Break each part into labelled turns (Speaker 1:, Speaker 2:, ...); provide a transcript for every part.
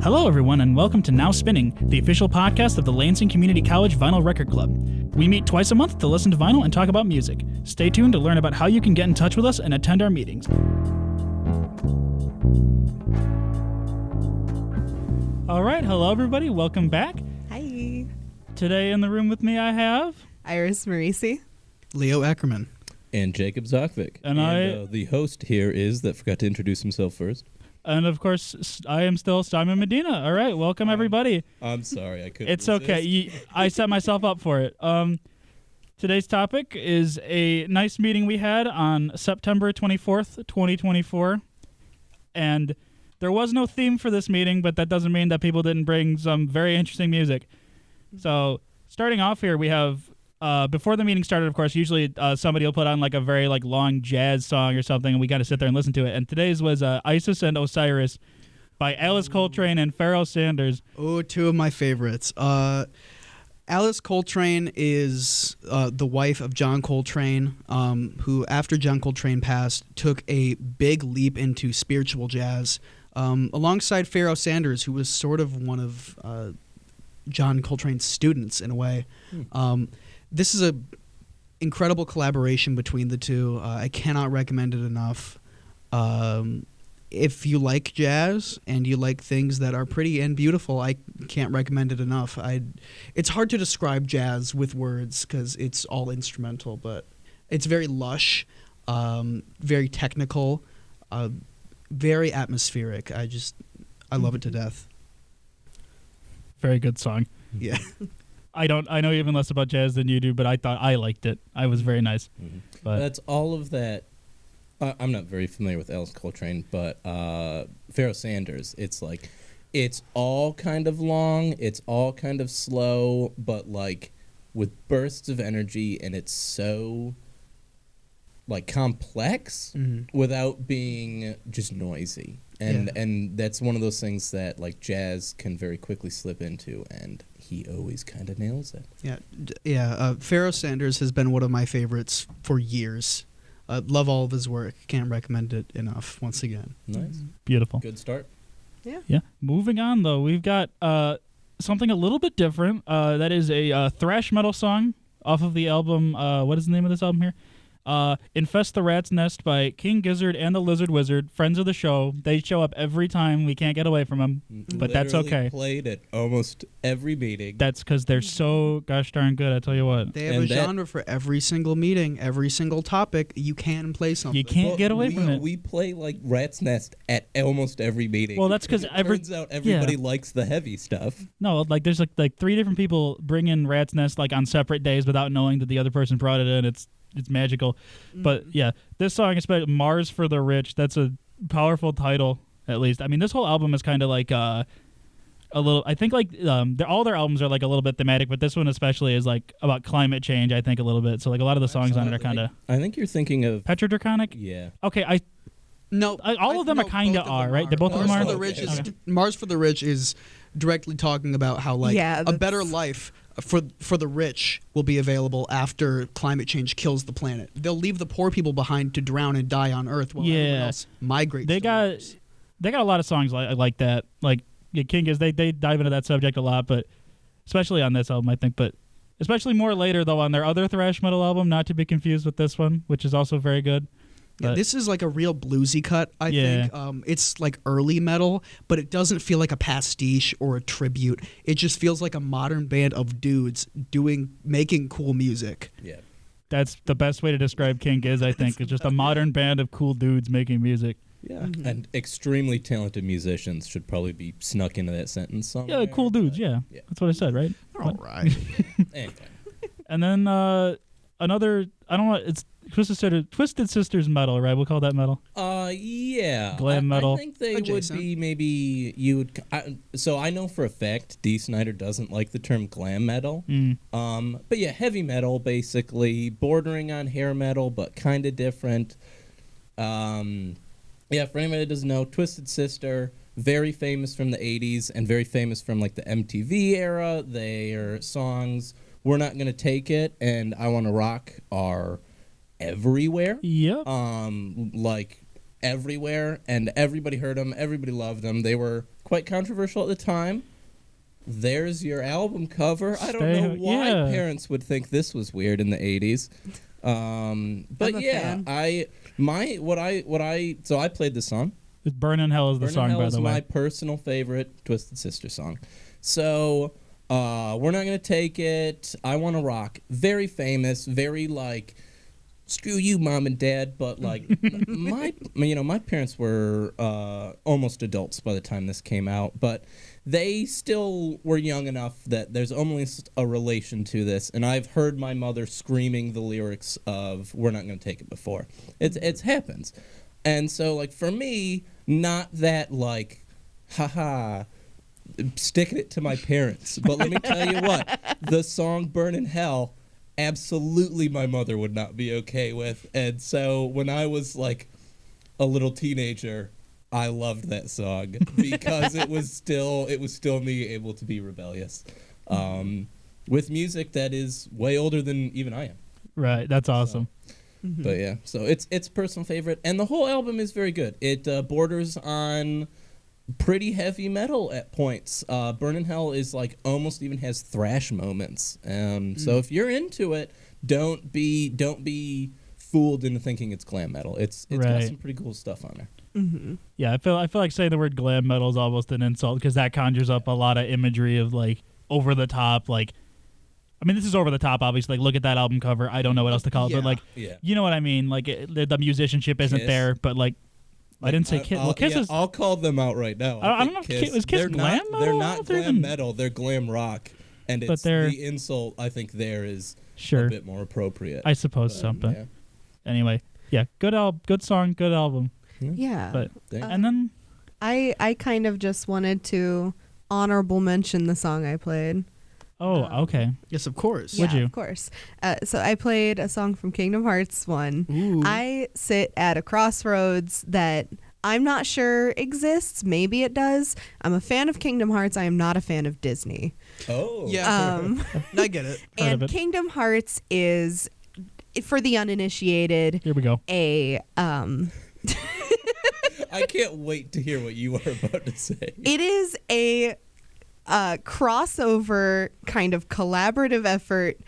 Speaker 1: Hello, everyone, and welcome to Now Spinning, the official podcast of the Lansing Community College Vinyl Record Club. We meet twice a month to listen to vinyl and talk about music. Stay tuned to learn about how you can get in touch with us and attend our meetings. All right, hello, everybody. Welcome back.
Speaker 2: Hi.
Speaker 1: Today in the room with me, I have
Speaker 2: Iris Marisi.
Speaker 3: Leo Ackerman.
Speaker 4: And Jacob Zokvik.
Speaker 1: And
Speaker 4: the host here is, that forgot to introduce himself first.
Speaker 1: And, of course, I am still Simon Medina. All right, welcome, everybody.
Speaker 4: I'm sorry, I couldn't
Speaker 1: It's
Speaker 4: resist.
Speaker 1: okay. I set myself up for it. Today's topic is a nice meeting we had on September 24th, 2024. And there was no theme for this meeting, but that doesn't mean that people didn't bring some very interesting music. So, starting off here, we have... before the meeting started, of course, usually somebody will put on like a very long jazz song or something, and we got to sit there and listen to it. And today's was Isis and Osiris by Alice Coltrane and Pharaoh Sanders.
Speaker 3: Oh, two of my favorites. Alice Coltrane is the wife of John Coltrane, who, after John Coltrane passed, took a big leap into spiritual jazz, alongside Pharaoh Sanders, who was sort of one of John Coltrane's students in a way. This is an incredible collaboration between the two. I cannot recommend it enough. If you like jazz and you like things that are pretty and beautiful, I can't recommend it enough. It's hard to describe jazz with words because it's all instrumental, but it's very lush, very technical, very atmospheric. I love it to death.
Speaker 1: Very good song.
Speaker 3: Yeah.
Speaker 1: I know even less about jazz than you do, but I thought I liked it. I was very nice.
Speaker 4: Mm-hmm.
Speaker 1: But
Speaker 4: that's all of that. I'm not very familiar with Alice Coltrane, but Pharaoh Sanders, it's all kind of long, it's all kind of slow, but with bursts of energy, and it's so complex without being just noisy. And that's one of those things that jazz can very quickly slip into, and he always kind of nails it.
Speaker 3: Yeah. Pharaoh Sanders has been one of my favorites for years. Love all of his work. Can't recommend it enough. Once again.
Speaker 4: Nice.
Speaker 1: Beautiful.
Speaker 4: Good start.
Speaker 1: Yeah. Moving on, though, we've got something a little bit different. That is a thrash metal song off of the album. What is the name of this album here? Infest the Rat's Nest by King Gizzard and the Lizard Wizard, friends of the show. They show up every time. We can't get away from them, but that's okay.
Speaker 4: Played at almost every meeting.
Speaker 1: That's because they're so gosh darn good, I tell you what.
Speaker 3: They have a genre for every single meeting, every single topic. You can play something.
Speaker 1: You can't get away from it.
Speaker 4: We play Rat's Nest at almost every meeting.
Speaker 1: Well, that's because
Speaker 4: turns out everybody likes the heavy stuff.
Speaker 1: No, there's like three different people bring in Rat's Nest on separate days without knowing that the other person brought it in. It's magical. But yeah, this song, especially Mars for the Rich, that's a powerful title, at least. I mean, this whole album is kind of a little, I think all their albums are a little bit thematic, but this one especially is about climate change, I think, a little bit. So a lot of the songs on it are kind of...
Speaker 4: I think you're thinking of...
Speaker 1: Petrodraconic?
Speaker 4: Yeah.
Speaker 1: Okay, all of them are kind of right? They both of them are?
Speaker 3: Mars for the Rich is directly talking about how a better life for the rich will be available after climate change kills the planet. They'll leave the poor people behind to drown and die on Earth while everyone else migrates.
Speaker 1: They got a lot of songs like that. King is they dive into that subject a lot, but especially on this album, I think. But especially more later though on their other thrash metal album, not to be confused with this one, which is also very good.
Speaker 3: Yeah, this is a real bluesy cut, I think. It's early metal, but it doesn't feel like a pastiche or a tribute. It just feels like a modern band of dudes making cool music.
Speaker 4: Yeah.
Speaker 1: That's the best way to describe King Giz, I think. It's just a modern band of cool dudes making music.
Speaker 4: Yeah. And extremely talented musicians should probably be snuck into that sentence somewhere.
Speaker 1: Yeah, cool dudes, yeah. That's what I said, right?
Speaker 3: All right.
Speaker 4: Anyway.
Speaker 1: And then another, I don't know, it's Twisted Sisters metal, right? We'll call that metal.
Speaker 4: Yeah.
Speaker 1: Glam metal.
Speaker 4: I think they would be maybe so I know for a fact Dee Snider doesn't like the term glam metal. But yeah, heavy metal basically, bordering on hair metal, but kind of different. Yeah, for anybody that doesn't know, Twisted Sister, very famous from the 80s and very famous from the MTV era. Their songs, We're Not Gonna Take It and I Wanna Rock, are everywhere.
Speaker 1: Yep.
Speaker 4: everywhere, and everybody heard them. Everybody loved them. They were quite controversial at the time. There's your album cover. I don't know why parents would think this was weird in the 80s. But yeah, fan. So I played the song.
Speaker 1: Burnin' Hell is the song, by the way.
Speaker 4: Burnin' Hell is my personal favorite Twisted Sister song. So, We're Not Gonna Take It, I Wanna Rock. Very famous, very like, screw you, mom and dad. But like, my parents were almost adults by the time this came out, but they still were young enough that there's almost a relation to this. And I've heard my mother screaming the lyrics of We're Not Gonna Take It before. It happens. And so, like, for me, not that, like, haha, sticking it to my parents. But let me tell you what, the song Burnin' Hell, absolutely my mother would not be okay with. And so when I was, like, a little teenager, I loved that song because it was still me able to be rebellious with music that is way older than even I am.
Speaker 1: Right, that's awesome.
Speaker 4: But yeah, so it's personal favorite, and the whole album is very good. It borders on pretty heavy metal at points. Burnin' Hell is like almost even has thrash moments. So if you're into it, don't be fooled into thinking it's glam metal. It's got some pretty cool stuff on there.
Speaker 2: Mm-hmm.
Speaker 1: Yeah, I feel like saying the word glam metal is almost an insult because that conjures up a lot of imagery of like over the top, like. I mean, this is over the top, obviously. Like, look at that album cover. I don't know what else to call it, but like, you know what I mean. Like, the musicianship isn't there, but like, I didn't say Kiss. Well, Kiss is.
Speaker 4: I'll call them out right now.
Speaker 1: I don't know. Is Kiss glam metal?
Speaker 4: They're not glam metal. They're glam rock, and it's the insult. I think there is a bit more appropriate.
Speaker 1: I suppose so. But anyway, yeah, good song, good album.
Speaker 2: Yeah.
Speaker 1: But and then
Speaker 2: I kind of just wanted to honorable mention the song I played.
Speaker 1: Oh, okay.
Speaker 3: Yes, of course.
Speaker 2: Yeah,
Speaker 1: Would you?
Speaker 2: Of course. So I played a song from Kingdom Hearts 1.
Speaker 3: Ooh.
Speaker 2: I sit at a crossroads that I'm not sure exists. Maybe it does. I'm a fan of Kingdom Hearts. I am not a fan of Disney.
Speaker 4: Oh.
Speaker 3: Yeah. I get it.
Speaker 2: And Kingdom Hearts is, for the uninitiated,
Speaker 1: here we go.
Speaker 2: I
Speaker 4: can't wait to hear what you are about to say.
Speaker 2: It is a crossover kind of collaborative effort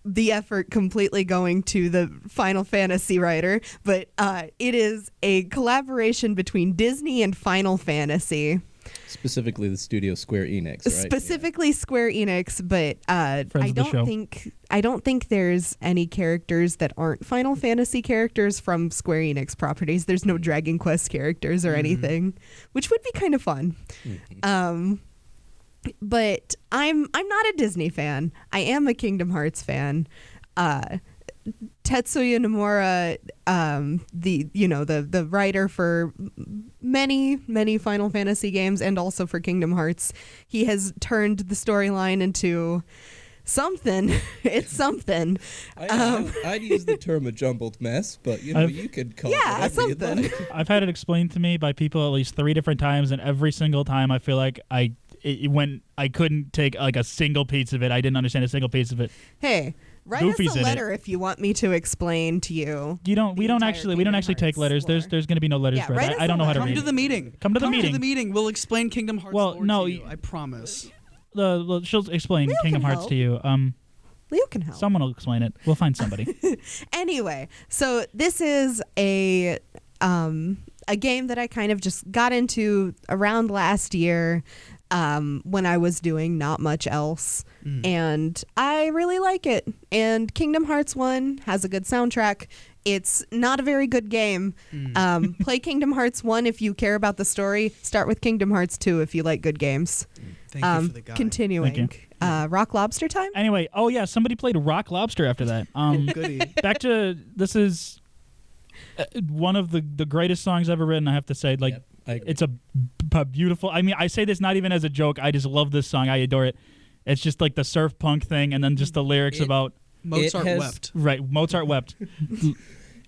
Speaker 2: the effort completely going to the Final Fantasy writer, but it is a collaboration between Disney and Final Fantasy.
Speaker 4: Specifically the studio Square Enix, right?
Speaker 2: Specifically Square Enix, but I don't think there's any characters that aren't Final Fantasy characters from Square Enix properties. There's no Dragon Quest characters or anything, which would be kind of fun. But I'm not a Disney fan. I am a Kingdom Hearts fan. Tetsuya Nomura, the writer for many Final Fantasy games and also for Kingdom Hearts, he has turned the storyline into something. It's something.
Speaker 4: I'd use the term a jumbled mess, but you could call it
Speaker 2: something.
Speaker 1: I've had it explained to me by people at least 3 different times, and every single time I feel like when I couldn't take like a single piece of it, I didn't understand a single piece of it.
Speaker 2: Hey. Write
Speaker 1: Goofy's
Speaker 2: us a letter if you want me to explain to you.
Speaker 1: We don't actually take letters. There's going to be no letters read. I don't know how to read.
Speaker 3: Come to the meeting.
Speaker 1: Come to the meeting.
Speaker 3: We'll explain Kingdom Hearts lore to you. I promise.
Speaker 1: She'll explain
Speaker 2: Leo
Speaker 1: Kingdom Hearts to you.
Speaker 2: Leo can help.
Speaker 1: Someone will explain it. We'll find somebody.
Speaker 2: Anyway, so this is a game that I kind of just got into around last year. When I was doing not much else, and I really like it. And Kingdom Hearts 1 has a good soundtrack. It's not a very good game. Play Kingdom Hearts 1 if you care about the story. Start with Kingdom Hearts 2 if you like good games.
Speaker 3: Thank you for the guide.
Speaker 2: Continuing. Rock Lobster time?
Speaker 1: Anyway, somebody played Rock Lobster after that.
Speaker 3: Goody.
Speaker 1: Back to, this is one of the greatest songs ever written, I have to say. Like, it's a beautiful. I mean, I say this not even as a joke. I just love this song. I adore it. It's just like the surf punk thing, and then just the lyrics about
Speaker 3: Mozart wept.
Speaker 1: Right, Mozart wept.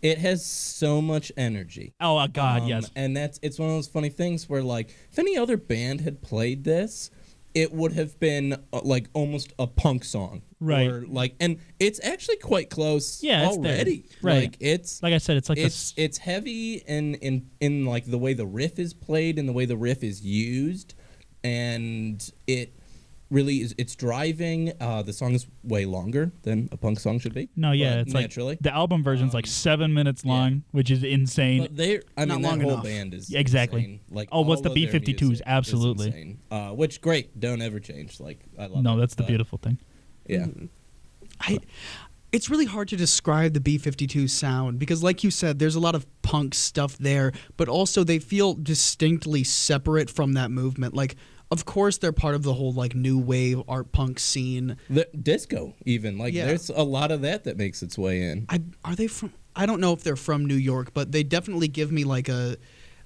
Speaker 4: It has so much energy.
Speaker 1: Oh God, yes.
Speaker 4: And it's one of those funny things where, like, if any other band had played this, it would have been like almost a punk song,
Speaker 1: Right.
Speaker 4: Or like, and it's actually quite close.
Speaker 1: Yeah, it's there.
Speaker 4: already.
Speaker 1: Right.
Speaker 4: Like it's
Speaker 1: Like I said, it's like
Speaker 4: it's heavy in like the way the riff is played and the way the riff is used, and it really is. It's driving. The song is way longer than a punk song should be.
Speaker 1: No, yeah,
Speaker 4: but
Speaker 1: it's
Speaker 4: naturally.
Speaker 1: like the album version's like 7 minutes long, which is insane.
Speaker 4: But they, I
Speaker 3: Not
Speaker 4: mean,
Speaker 3: long
Speaker 4: that whole
Speaker 3: enough.
Speaker 4: band is
Speaker 1: Yeah, exactly.
Speaker 4: insane. Like,
Speaker 1: Oh, what's the
Speaker 4: all of their
Speaker 1: B-52s?
Speaker 4: music is
Speaker 1: Absolutely.
Speaker 4: insane. Which great, don't ever change. Like I love it.
Speaker 1: No, that's the
Speaker 4: but,
Speaker 1: beautiful thing.
Speaker 4: Yeah.
Speaker 3: It's really hard to describe the B-52 sound because, like you said, there's a lot of punk stuff there, but also they feel distinctly separate from that movement. Like, of course, they're part of the whole like new wave art punk scene.
Speaker 4: The disco, even like
Speaker 3: Yeah.
Speaker 4: there's a lot of that makes its way in.
Speaker 3: Are they from? I don't know if they're from New York, but they definitely give me like a.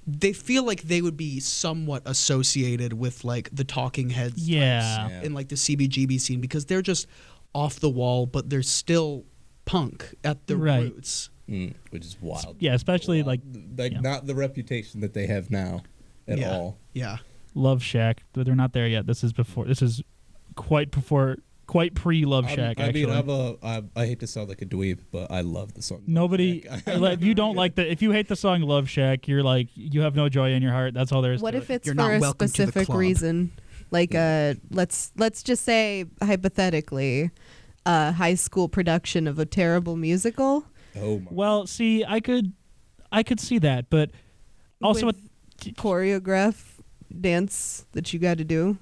Speaker 3: They feel like they would be somewhat associated with like the Talking Heads,
Speaker 1: Yeah.
Speaker 4: Yeah.
Speaker 3: in like the CBGB scene because they're just off the wall, but they're still punk at the
Speaker 1: Right.
Speaker 3: roots.
Speaker 4: Which is wild.
Speaker 1: Yeah, especially
Speaker 4: Wild.
Speaker 1: like yeah.
Speaker 4: not the reputation that they have now at
Speaker 3: Yeah.
Speaker 4: all.
Speaker 3: Yeah.
Speaker 1: Love Shack, but they're not there yet. This is quite pre Love Shack.
Speaker 4: I mean,
Speaker 1: Actually,
Speaker 4: I hate to sound like a dweeb, but I love the song. Love
Speaker 1: nobody.
Speaker 4: Shack.
Speaker 1: If you don't like if you hate the song Love Shack, you're like you have no joy in your heart. That's all there is.
Speaker 2: What
Speaker 1: to
Speaker 2: if
Speaker 1: it.
Speaker 2: it's
Speaker 3: You're
Speaker 2: for
Speaker 3: not
Speaker 2: a
Speaker 3: welcome to the
Speaker 2: specific
Speaker 3: club.
Speaker 2: reason? Like let's just say hypothetically, a high school production of a terrible musical.
Speaker 4: Oh my.
Speaker 1: Well, see, I could see that, but also
Speaker 2: with choreograph dance that you got to do.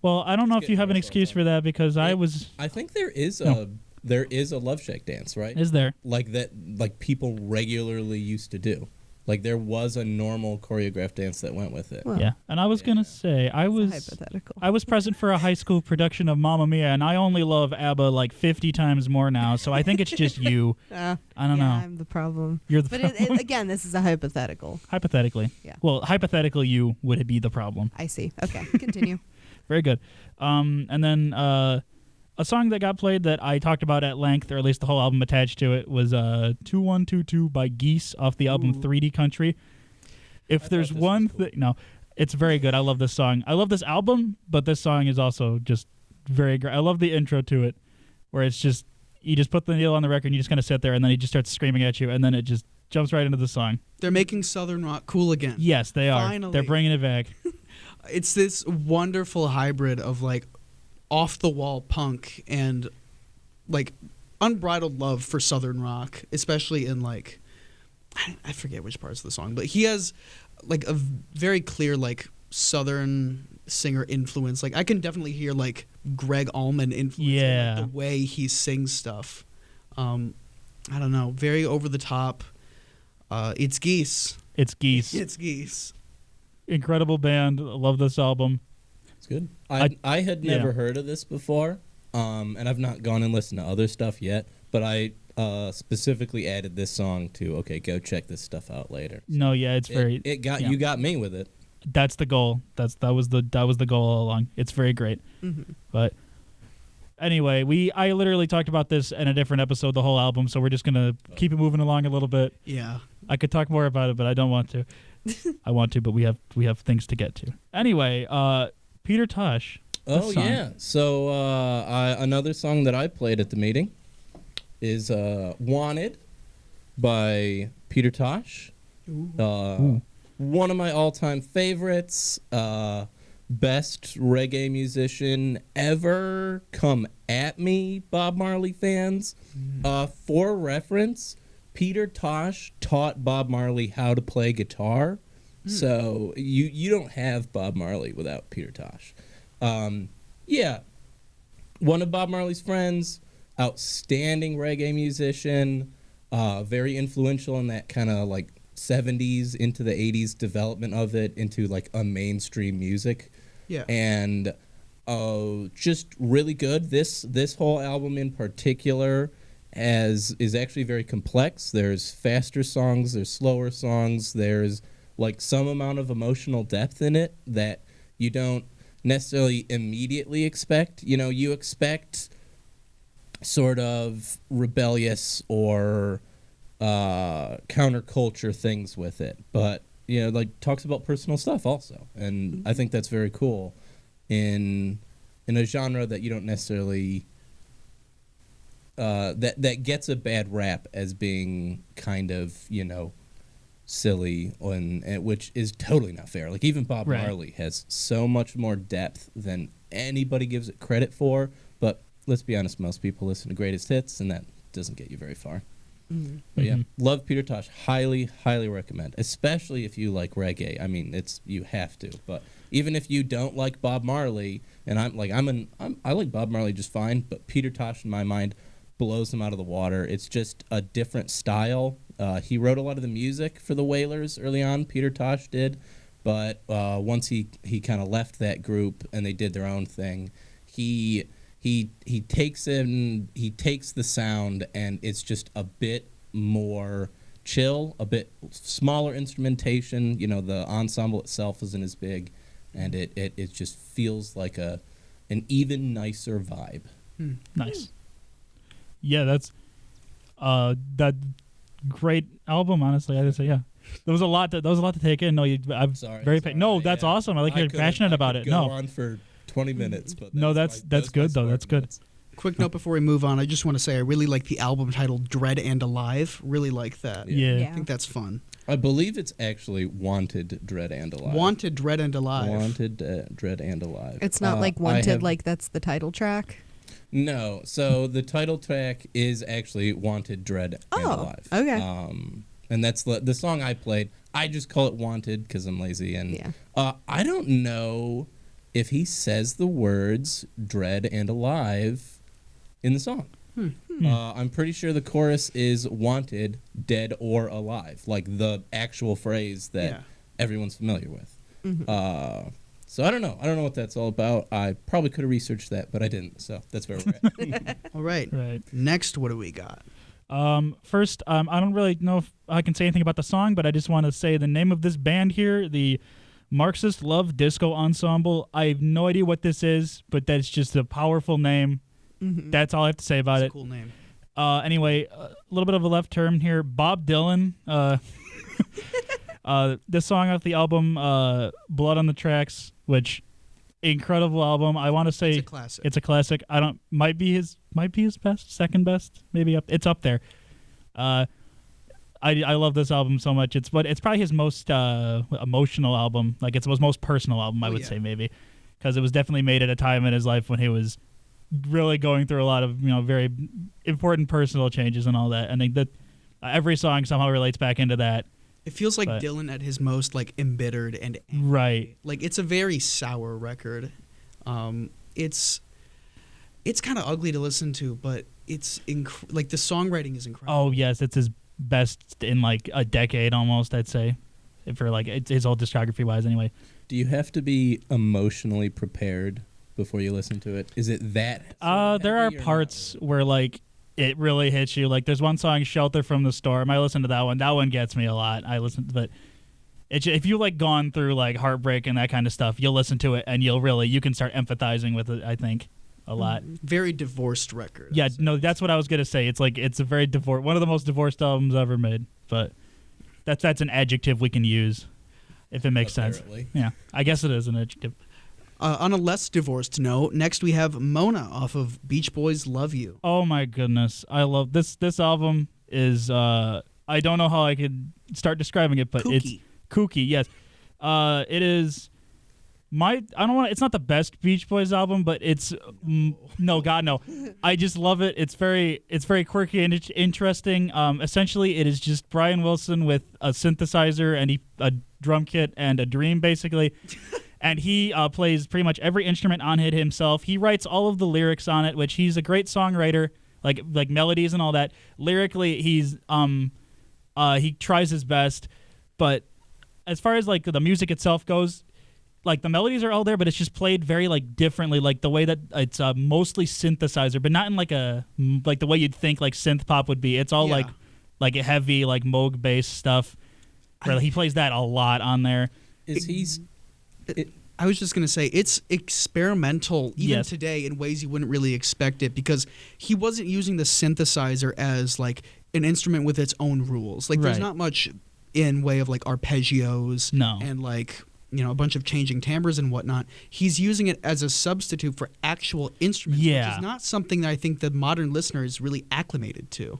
Speaker 1: well, I don't know if
Speaker 4: getting
Speaker 1: you have an
Speaker 4: ourselves
Speaker 1: excuse
Speaker 4: on.
Speaker 1: for that because I was.
Speaker 4: I think there is
Speaker 1: No.
Speaker 4: a Love Shack dance, right?
Speaker 1: Is there?
Speaker 4: Like that, like people regularly used to do. Like there was a normal choreographed dance that went with it.
Speaker 2: Well,
Speaker 1: Yeah, and I was gonna say I
Speaker 2: it's a
Speaker 1: was
Speaker 2: hypothetical.
Speaker 1: I was present for a high school production of Mamma Mia, and I only love ABBA like 50 times more now. So I think it's just you. I don't know.
Speaker 2: I'm the problem.
Speaker 1: You're the
Speaker 2: But
Speaker 1: problem.
Speaker 2: again, this is a hypothetical.
Speaker 1: Hypothetically.
Speaker 2: Yeah.
Speaker 1: Well, hypothetically, you would be the problem.
Speaker 2: I see. Okay, continue.
Speaker 1: Very good. And then a song that got played that I talked about at length, or at least the whole album attached to it, was 2122 by Geese off the album 3D Country. If
Speaker 4: I
Speaker 1: there's
Speaker 4: thought this
Speaker 1: one
Speaker 4: was cool.
Speaker 1: thing, no, it's very good. I love this song. I love this album, but this song is also just very great. I love the intro to it, where it's just you just put the needle on the record and you just kind of sit there, and then he just starts screaming at you, and then it just jumps right into the song.
Speaker 3: They're making Southern rock cool again.
Speaker 1: Yes, they are.
Speaker 3: Finally.
Speaker 1: They're bringing it back.
Speaker 3: It's this wonderful hybrid of like off the wall punk and like unbridled love for Southern rock, especially in like I forget which parts of the song, but he has like a very clear like Southern singer influence. Like I can definitely hear like Greg Allman influence in,
Speaker 1: Yeah.
Speaker 3: like, the way he sings stuff. I don't know, very over the top. It's Geese.
Speaker 1: It's Geese.
Speaker 3: It's Geese.
Speaker 1: Incredible band. I love this album.
Speaker 4: It's good.
Speaker 1: I-
Speaker 4: I had
Speaker 1: yeah.
Speaker 4: never heard of this before, and I've not gone and listened to other stuff yet. But I specifically added this song to go check this stuff out later.
Speaker 1: No, yeah, it's very.
Speaker 4: It got
Speaker 1: yeah.
Speaker 4: you got me with it.
Speaker 1: That's the goal. That was the goal all along. It's very great.
Speaker 2: Mm-hmm.
Speaker 1: But anyway, I literally talked about this in a different episode, the whole album. So we're just gonna keep it moving along a little bit.
Speaker 3: Yeah.
Speaker 1: I could talk more about it, but I don't want to. I want to, but we have things to get to. Anyway, Peter Tosh.
Speaker 4: Oh
Speaker 1: This song.
Speaker 4: yeah. So another song that I played at the meeting is "Wanted" by Peter Tosh. One of my all-time favorites. Best reggae musician ever. Come at me, Bob Marley fans. For reference, Peter Tosh taught Bob Marley how to play guitar. So you don't have Bob Marley without Peter Tosh. Yeah, one of Bob Marley's friends, outstanding reggae musician, very influential in that kind of like 70s into the 80s development of it into like a mainstream music.
Speaker 3: Yeah.
Speaker 4: And just really good. This whole album in particular is actually very complex. There's faster songs, there's slower songs, there's like some amount of emotional depth in it that you don't necessarily immediately expect. You know, you expect sort of rebellious or counterculture things with it, but you know, like talks about personal stuff also, and I think that's very cool. in a genre that you don't necessarily that gets a bad rap as being kind of, you know, silly, and which is totally not fair. Like, even Bob Marley has so much more depth than anybody gives it credit for, but let's be honest, most people listen to greatest hits, and that doesn't get you very far. But yeah, love Peter Tosh. Highly, highly recommend, especially if you like reggae. I mean, you have to. But even if you don't like Bob Marley, and I like Bob Marley just fine, but Peter Tosh in my mind blows him out of the water. It's just a different style. He wrote a lot of the music for the Wailers early on. Peter Tosh did, but once he kind of left that group and they did their own thing, he takes the sound, and it's just a bit more chill, a bit smaller instrumentation. You know, the ensemble itself isn't as big, and it just feels like an even nicer vibe.
Speaker 1: Nice. Yeah, that's that great album. Honestly, I would say, yeah. There was a lot to take in. No, I'm
Speaker 4: sorry.
Speaker 1: No, that's awesome. I like you're passionate about it.
Speaker 4: Go on for 20 minutes, but
Speaker 1: that's good though. That's good.
Speaker 3: Quick note before we move on, I just want to say I really like the album titled Dread and Alive. Really like that.
Speaker 1: Yeah.
Speaker 3: I think that's fun.
Speaker 4: I believe it's actually Wanted, Dread, and Alive.
Speaker 3: Wanted, Dread, and Alive.
Speaker 4: Wanted, Dread, and Alive.
Speaker 2: It's not like Wanted, like that's the title track.
Speaker 4: No, so the title track is actually Wanted, Dread, and Alive.
Speaker 2: Okay.
Speaker 4: And that's the song I played. I just call it Wanted because I'm lazy. And I don't know if he says the words Dread and Alive in the song. I'm pretty sure the chorus is Wanted, Dead, or Alive, like the actual phrase that everyone's familiar with. So I don't know. I don't know what that's all about. I probably could have researched that, but I didn't. So that's where we're at.
Speaker 3: All right. Next, what do we got?
Speaker 1: First, I don't really know if I can say anything about the song, but I just want to say the name of this band here, the Marxist Love Disco Ensemble. I have no idea what this is, but that's just a powerful name. That's all I have to say about it.
Speaker 3: Cool name.
Speaker 1: Anyway, a little bit of a left turn here. Bob Dylan. This song off the album Blood on the Tracks, which incredible album. I want to say
Speaker 3: it's a classic.
Speaker 1: Might be his best, second best, maybe it's up there. I love this album so much. It's probably his most emotional album. Like, it's his most personal album, I would say, maybe, because it was definitely made at a time in his life when he was really going through a lot of, you know, very important personal changes and all that. And I think that every song somehow relates back into that.
Speaker 3: It feels like Dylan at his most, like, embittered and angry.
Speaker 1: Right.
Speaker 3: Like, it's a very sour record. It's kind of ugly to listen to, but it's like the songwriting is incredible.
Speaker 1: Oh yes, it's his best in like a decade almost, I'd say, for like his whole discography wise. Anyway.
Speaker 4: Do you have to be emotionally prepared before you listen to it? Is it that?
Speaker 1: There are parts where like it really hits you. Like, there's one song, "Shelter from the Storm." I listen to that one. That one gets me a lot. But if you like gone through like heartbreak and that kind of stuff, you'll listen to it and you can start empathizing with it, I think, a lot.
Speaker 3: Very divorced record.
Speaker 1: Yeah, no, that's what I was gonna say. It's like it's a very one of the most divorced albums ever made. But that's an adjective we can use if it makes sense. Yeah, I guess it is an adjective.
Speaker 3: On a less divorced note, next we have Mona off of Beach Boys' "Love You."
Speaker 1: Oh my goodness, I love this. This album is I don't know how I could start describing it, but
Speaker 3: kooky.
Speaker 1: It's kooky. Yes, it is. It's not the best Beach Boys album, but it's no. I just love it. It's very quirky and interesting. Essentially, it is just Brian Wilson with a synthesizer and a drum kit and a dream, basically. And he plays pretty much every instrument on it himself. He writes all of the lyrics on it, which he's a great songwriter, like melodies and all that. Lyrically, he's he tries his best, but as far as like the music itself goes, like the melodies are all there, but it's just played very like differently, like the way that it's mostly synthesizer, but not in like the way you'd think like synth pop would be. It's all like a heavy like Moog bass stuff. Where he plays that a lot on there.
Speaker 3: I was just going to say, it's experimental even today in ways you wouldn't really expect it, because he wasn't using the synthesizer as like an instrument with its own rules. Like there's not much in way of like arpeggios and like a bunch of changing timbres and whatnot. He's using it as a substitute for actual instruments, which is not something that I think the modern listener is really acclimated to.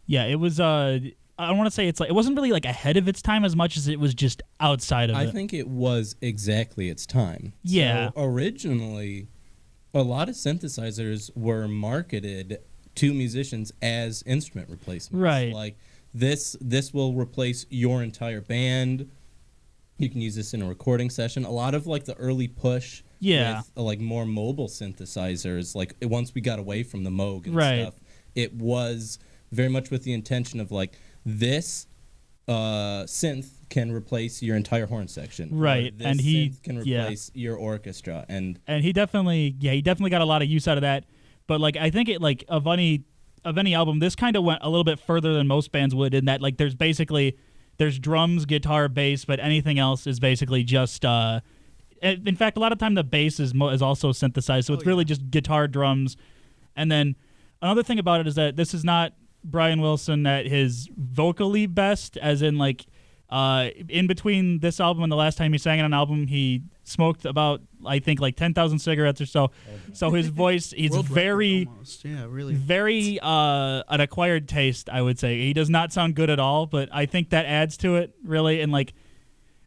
Speaker 1: Yeah, it was. I don't want to say it wasn't really like ahead of its time as much as it was just outside of it.
Speaker 4: I think it was exactly its time.
Speaker 1: Yeah.
Speaker 4: So originally, a lot of synthesizers were marketed to musicians as instrument replacements.
Speaker 1: Right.
Speaker 4: Like this will replace your entire band. You can use this in a recording session. A lot of like the early push with like more mobile synthesizers, like once we got away from the Moog and stuff, it was very much with the intention of like this synth can replace your entire horn section.
Speaker 1: Right.
Speaker 4: This
Speaker 1: and he
Speaker 4: synth can replace your orchestra. And
Speaker 1: he definitely got a lot of use out of that. But like I think it like of any album, this kind of went a little bit further than most bands would in that like there's drums, guitar, bass, but anything else is basically just in fact a lot of time the bass is also synthesized, so it's really just guitar, drums. And then another thing about it is that this is not Brian Wilson at his vocally best, as in like in between this album and the last time he sang on an album, he smoked about I think like 10,000 cigarettes or so. So his voice, he's very an acquired taste, I would say. He does not sound good at all, but I think that adds to it really. And like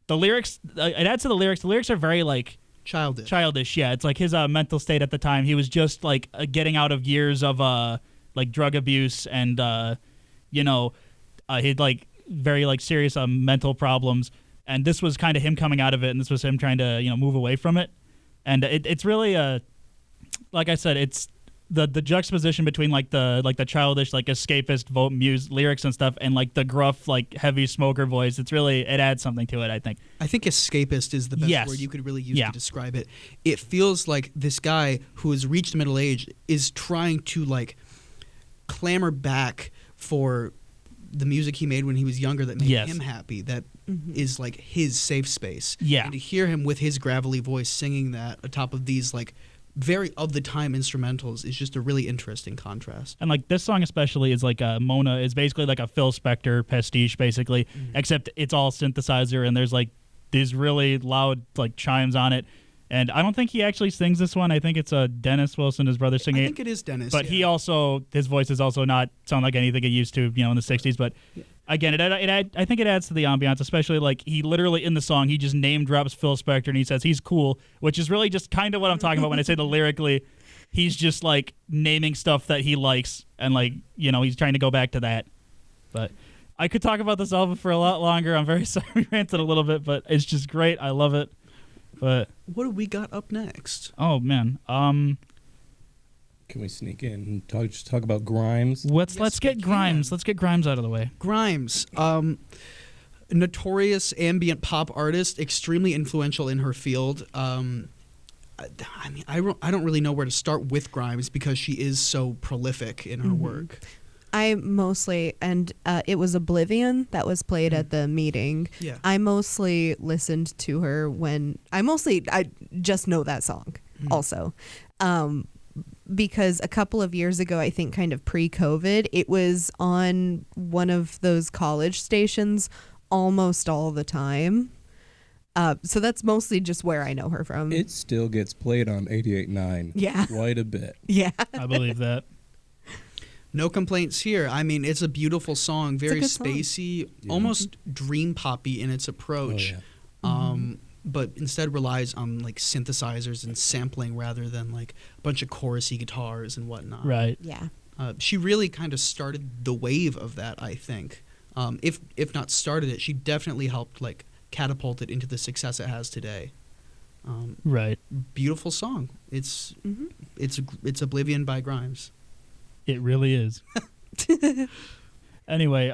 Speaker 1: the lyrics, it adds to the lyrics. The lyrics are very like childish. Yeah, it's like his mental state at the time. He was just like getting out of years of like drug abuse and he'd like very like serious mental problems, and this was kind of him coming out of it, and this was him trying to move away from it. And it's really like I said, it's the juxtaposition between like the childish like escapist lyrics and stuff, and like the gruff like heavy smoker voice. It adds something to it, I think.
Speaker 3: I think escapist is the best word you could really use to describe it. It feels like this guy who has reached middle age is trying to like clamor back for the music he made when he was younger that made him happy, that is like his safe space.
Speaker 1: Yeah.
Speaker 3: And to hear him with his gravelly voice singing that atop of these like very of the time instrumentals is just a really interesting contrast.
Speaker 1: And like this song especially is like Mona is basically like a Phil Spector pastiche basically, except it's all synthesizer and there's like these really loud like chimes on it. And I don't think he actually sings this one. I think it's Dennis Wilson, his brother, singing it.
Speaker 3: I think it is Dennis.
Speaker 1: But he also, his voice is also not sound like anything it used to, in the 60s. But again, I think it adds to the ambiance, especially like he literally in the song, he just name drops Phil Spector and he says he's cool, which is really just kind of what I'm talking about when I say the lyrically. He's just like naming stuff that he likes and like, he's trying to go back to that. But I could talk about this album for a lot longer. I'm very sorry we ranted a little bit, but it's just great. I love it. But
Speaker 3: what do we got up next?
Speaker 1: Oh man,
Speaker 4: can we sneak in and talk about Grimes?
Speaker 1: Let's get Grimes. Let's get Grimes out of the way.
Speaker 3: Grimes, notorious ambient pop artist, extremely influential in her field. I don't really know where to start with Grimes because she is so prolific in her work.
Speaker 2: I mostly, and it was Oblivion that was played at the meeting.
Speaker 3: Yeah.
Speaker 2: I mostly listened to her I just know that song also. Because a couple of years ago, I think kind of pre-COVID, it was on one of those college stations almost all the time. So that's mostly just where I know her from.
Speaker 4: It still gets played on 88.9.
Speaker 2: Yeah.
Speaker 4: Quite a bit.
Speaker 2: Yeah.
Speaker 1: I believe that.
Speaker 3: No complaints here. I mean, it's a beautiful song, very spacey, almost dream poppy in its approach.
Speaker 4: Oh, yeah.
Speaker 3: But instead relies on like synthesizers and sampling rather than like a bunch of chorusy guitars and whatnot.
Speaker 1: Right.
Speaker 2: Yeah.
Speaker 3: She really kind of started the wave of that, I think. If not started it, she definitely helped like catapult it into the success it has today.
Speaker 1: Right.
Speaker 3: Beautiful song. It's Oblivion by Grimes.
Speaker 1: It really is. Anyway,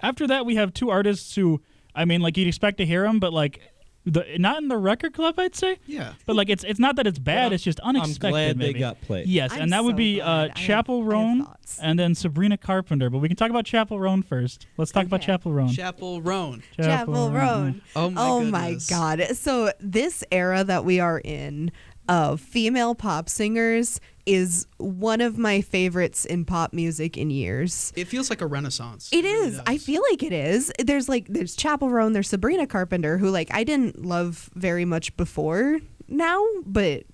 Speaker 1: after that we have two artists who, I mean, like you'd expect to hear them, but like not in the record club, I'd say.
Speaker 3: Yeah.
Speaker 1: But like it's not that it's bad, it's just unexpected.
Speaker 4: I'm glad
Speaker 1: maybe.
Speaker 4: they got played.
Speaker 1: Yes, and that would be Chapel Roan and then Sabrina Carpenter. But we can talk about Chapel Roan first. Let's talk about Chapel Roan.
Speaker 3: Chapel Roan.
Speaker 2: Chapel Roan.
Speaker 3: Oh
Speaker 2: my God. So this era that we are in of female pop singers is one of my favorites in pop music in years.
Speaker 3: It feels like a renaissance.
Speaker 2: It
Speaker 3: really
Speaker 2: is.
Speaker 3: does.
Speaker 2: I feel like it is. There's Chapel Roan, there's Sabrina Carpenter, who like I didn't love very much before now, but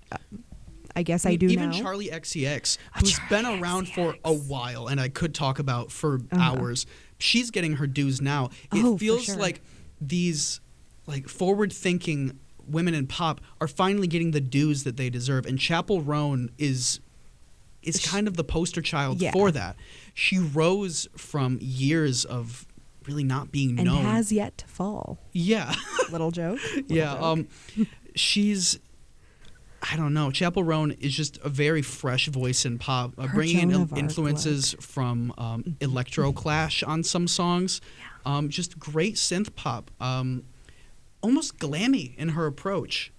Speaker 2: I guess I do
Speaker 3: Even
Speaker 2: now.
Speaker 3: Charlie XCX, who's been around for a while, and I could talk about for hours. She's getting her dues now. It
Speaker 2: Oh, for
Speaker 3: feels
Speaker 2: sure.
Speaker 3: like these like forward-thinking women in pop are finally getting the dues that they deserve, and Chapel Roan is kind of the poster child
Speaker 2: Yeah.
Speaker 3: for that. She rose from years of really not being
Speaker 2: and
Speaker 3: known.
Speaker 2: has yet to fall.
Speaker 3: Yeah.
Speaker 2: Little joke.
Speaker 3: Yeah, she's, I don't know. Chapel Roan is just a very fresh voice in pop, bringing
Speaker 2: Joan
Speaker 3: in
Speaker 2: of Arc
Speaker 3: influences from electro clash on some songs. Just great synth pop. Almost glammy in her approach.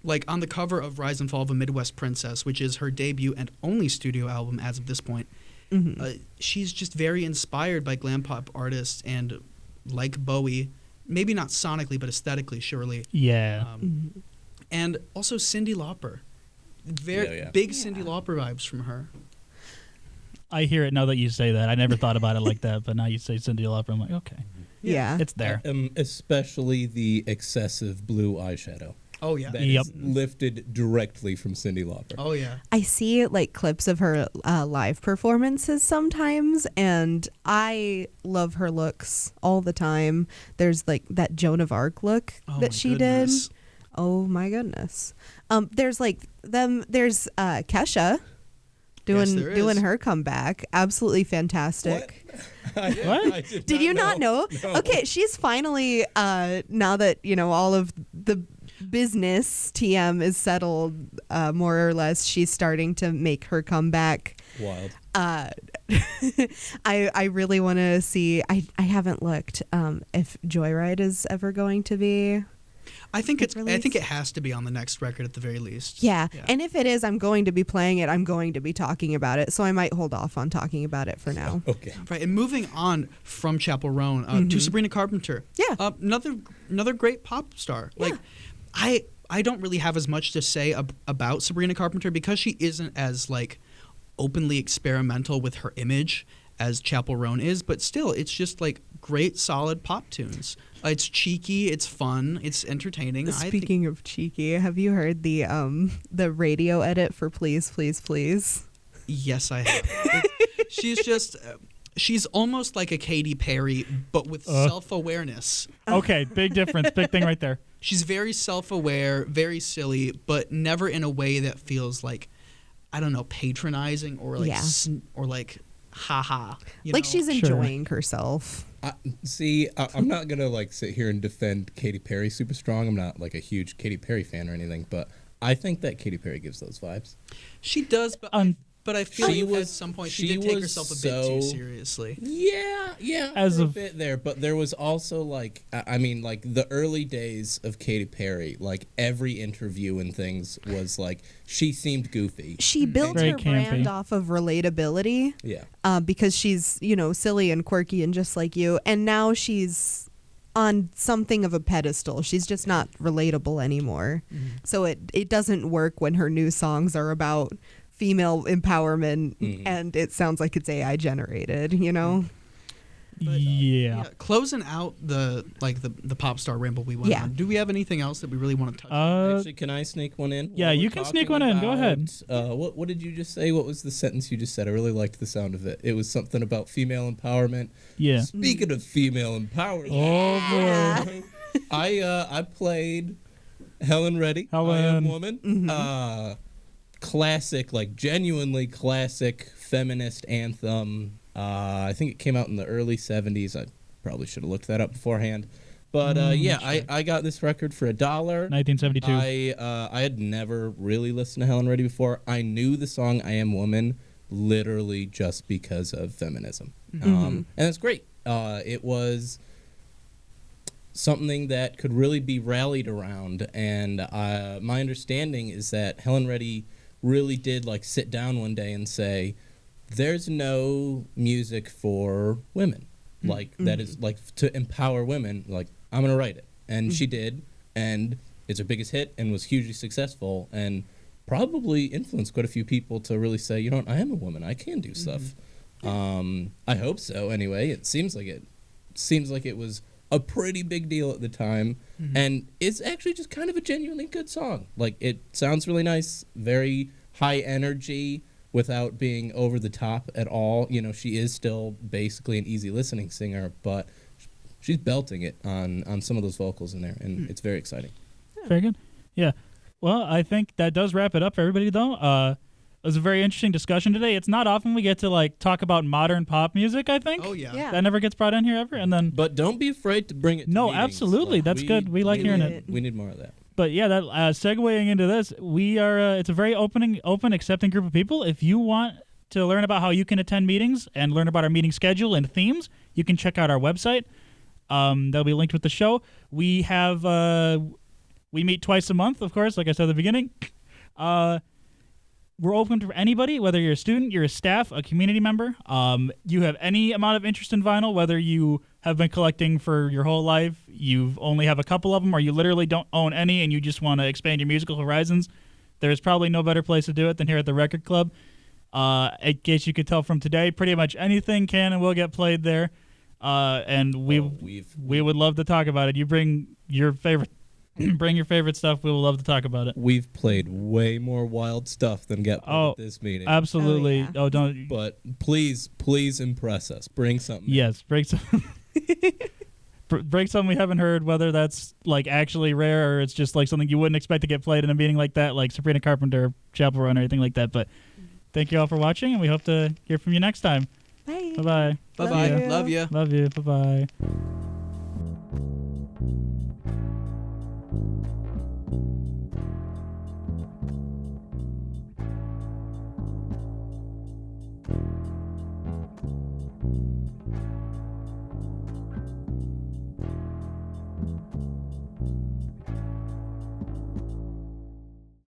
Speaker 3: Like on the cover of Rise and Fall of a Midwest Princess, which is her debut and only studio album as of this point. She's just very inspired by glam pop artists, and like Bowie, maybe not sonically but aesthetically, surely.
Speaker 1: Yeah.
Speaker 3: And also Cyndi Lauper, very big Cyndi Lauper vibes from her.
Speaker 1: I hear it now that you say that. I never thought about it like that, but now you say Cyndi Lauper, I'm like, okay,
Speaker 2: Yeah.
Speaker 1: it's there.
Speaker 4: Especially the excessive blue eyeshadow.
Speaker 3: Oh yeah.
Speaker 4: That is lifted directly from Cyndi Lauper.
Speaker 3: Oh yeah.
Speaker 2: I see like clips of her live performances sometimes, and I love her looks all the time. There's like that Joan of Arc look
Speaker 3: Oh, my
Speaker 2: that she
Speaker 3: goodness.
Speaker 2: did. Oh my goodness. There's like them. There's Kesha doing
Speaker 3: there is.
Speaker 2: doing her comeback. Absolutely fantastic.
Speaker 1: What?
Speaker 2: Did you not know?
Speaker 4: No.
Speaker 2: Okay, she's finally now that all of the business TM is settled, more or less, she's starting to make her comeback.
Speaker 4: Wild.
Speaker 2: I really want to see. I haven't looked if Joyride is ever going to be.
Speaker 3: I think
Speaker 2: It's
Speaker 3: I think
Speaker 2: released?
Speaker 3: it has to be on the next record at the very least.
Speaker 2: Yeah, and if it is, I'm going to be playing it. I'm going to be talking about it, so I might hold off on talking about it for now.
Speaker 4: Okay.
Speaker 3: Right, and moving on from Chapel Roan to Sabrina Carpenter.
Speaker 2: Yeah.
Speaker 3: Another great pop star.
Speaker 2: Yeah.
Speaker 3: Like, I don't really have as much to say about Sabrina Carpenter because she isn't as like openly experimental with her image as Chapel Roan is, but still, it's just like great, solid pop tunes. It's cheeky, it's fun, it's entertaining.
Speaker 2: Speaking of cheeky, have you heard the radio edit for Please, Please, Please?
Speaker 3: Yes, I have. She's almost like a Katy Perry, but with self-awareness.
Speaker 1: Okay, big difference. Big thing right there.
Speaker 3: She's very self-aware, very silly, but never in a way that feels like, I don't know, patronizing or like or like haha.
Speaker 2: Like she's enjoying herself.
Speaker 4: I'm not gonna like sit here and defend Katy Perry super strong. I'm not like a huge Katy Perry fan or anything, but I think that Katy Perry gives those vibes.
Speaker 3: She does, but I feel like at some point she did take
Speaker 4: was
Speaker 3: herself a bit too seriously.
Speaker 4: Yeah,
Speaker 1: As
Speaker 4: for a
Speaker 1: of-
Speaker 4: bit there, but there was also like, I mean, like the early days of Katy Perry, like every interview and things was like she seemed goofy.
Speaker 2: She built
Speaker 1: Very
Speaker 2: her brand
Speaker 1: campy.
Speaker 2: off of relatability.
Speaker 4: Yeah.
Speaker 2: Because she's, silly and quirky and just like you. And now she's on something of a pedestal. She's just not relatable anymore. So it doesn't work when her new songs are about female empowerment and it sounds like it's AI generated,
Speaker 3: But,
Speaker 1: Yeah.
Speaker 3: Closing out the pop star ramble we went on. Do we have anything else that we really want to touch on?
Speaker 4: Actually, can I sneak one in?
Speaker 1: Yeah,
Speaker 4: While
Speaker 1: you
Speaker 4: we're
Speaker 1: can sneak
Speaker 4: talking
Speaker 1: one in. Go ahead.
Speaker 4: What did you just say? What was the sentence you just said? I really liked the sound of it. It was something about female empowerment.
Speaker 1: Yeah.
Speaker 4: Speaking of female empowerment,
Speaker 1: Oh boy.
Speaker 4: I played Helen Reddy. I
Speaker 1: Helen.
Speaker 4: Am Woman. Classic, like genuinely classic feminist anthem. I think it came out in the early 70s. I probably should have looked that up beforehand. But I got this record for $1.
Speaker 1: 1972.
Speaker 4: I had never really listened to Helen Reddy before. I knew the song I Am Woman literally just because of feminism. And it's great. It was something that could really be rallied around. And my understanding is that Helen Reddy really did like sit down one day and say, there's no music for women. Like that is like to empower women. Like I'm going to write it. And she did. And it's her biggest hit and was hugely successful and probably influenced quite a few people to really say, you know what, I am a woman. I can do stuff. I hope so. Anyway, it seems like it was a pretty big deal at the time, and it's actually just kind of a genuinely good song. Like, it sounds really nice, very high energy without being over the top at all. You know, she is still basically an easy listening singer, but she's belting it on some of those vocals in there, and it's very exciting.
Speaker 1: Very good. Yeah. Well, I think that does wrap it up for everybody, though. It was a very interesting discussion today. It's not often we get to like talk about modern pop music, I think.
Speaker 3: Oh, yeah.
Speaker 2: Yeah.
Speaker 1: That never gets brought in here ever. And then
Speaker 4: But don't be afraid to bring it to
Speaker 1: No,
Speaker 4: meetings.
Speaker 1: absolutely.
Speaker 4: Like,
Speaker 1: That's good. We like hearing it.
Speaker 4: We need more of that.
Speaker 1: But yeah, that segueing into this, we are it's a very open, accepting group of people. If you want to learn about how you can attend meetings and learn about our meeting schedule and themes, you can check out our website. That'll be linked with the show. We have we meet twice a month, of course, like I said at the beginning. We're open to anybody, whether you're a student, you're a staff, a community member. You have any amount of interest in vinyl, whether you have been collecting for your whole life, you've only have a couple of them, or you literally don't own any and you just want to expand your musical horizons. There's probably no better place to do it than here at the Record Club. In case you could tell from today, pretty much anything can and will get played there. And we would love to talk about it. You bring your favorite stuff. We will love to talk about it.
Speaker 4: We've played way more wild stuff than get played at this meeting.
Speaker 1: Absolutely.
Speaker 2: Oh, yeah.
Speaker 1: Don't.
Speaker 4: But please impress us. Bring something.
Speaker 1: Yes, bring some. Bring something we haven't heard, whether that's like actually rare or it's just like something you wouldn't expect to get played in a meeting like that, like Sabrina, Carpenter, Chapel Run, or anything like that. But thank you all for watching, and we hope to hear from you next time.
Speaker 2: Bye.
Speaker 1: Bye-bye.
Speaker 3: Bye-bye.
Speaker 2: Love you.
Speaker 3: Love you.
Speaker 1: Love you. Bye-bye.